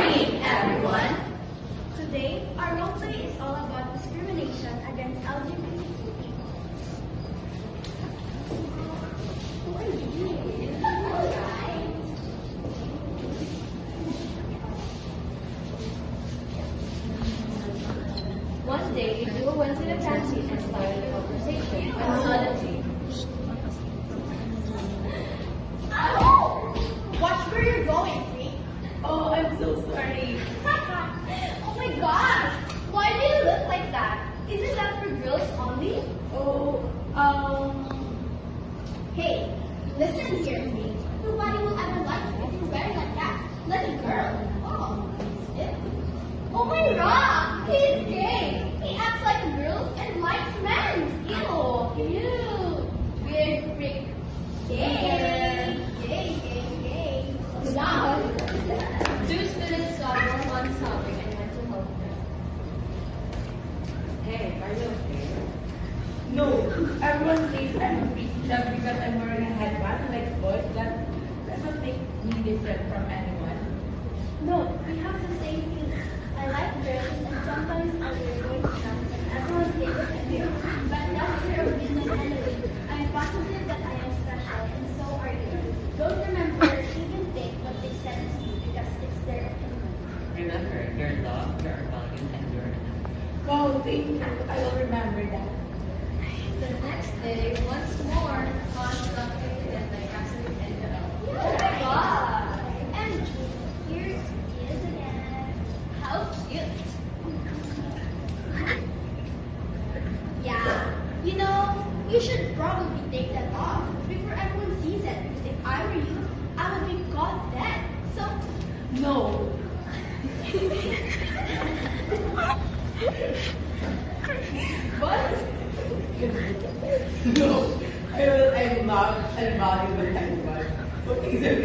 morning, everyone. Today, our role play is all about discrimination against LGBT people. One day, the duo went to the canteen and started a conversation, and suddenly, Watch where you're going, freak. oh, I'm so sorry. Oh my gosh! Why do you look like that? Isn't that for girls only? Oh, Hey, listen here, freak. Nobody will ever like you if you're wearing like that. Like a girl. Oh, it's it. Oh my god! He's gay! He acts like a girl and likes men! Ew! Weird freak. Gay! Gay! Wow! two students saw one sobbing and went to help her. Hey, are you okay? No, everyone says I'm a freak just because I'm wearing a headband and like boys. That doesn't make me different from anyone. No, we have the same thing. I like girls and sometimes I wear boys stuff and everyone hates me. But that's your opinion anyway. I'm positive that I am special and so are you. Don't remember, you can take what they said to you because it's their opinion. Remember, you're loved, you're valued, and you're enough. Wow, thank you. I will remember that. The next day, once more, Hans got painted by Cassidy and Oh my god! And here he is again. How cute! Yeah, you know, you should probably take that off before everyone sees it. Because if I were you, I would be caught dead. So, No. what? No. I'm not value the headband. What is it?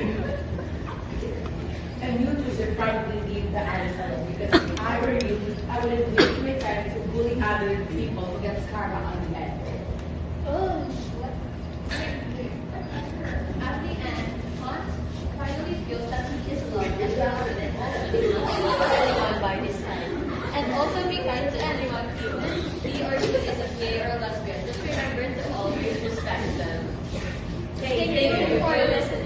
And you two should probably leave the other side because if I were you, I wouldn't waste my time to bully other people to get karma on the head. Oh, what? At the end, Hans finally feels that he is loved and valued and also anyone by his side. And also be kind to anyone, even he or she is a gay or lesbian. Just remember to always respect them. Thank you for listening.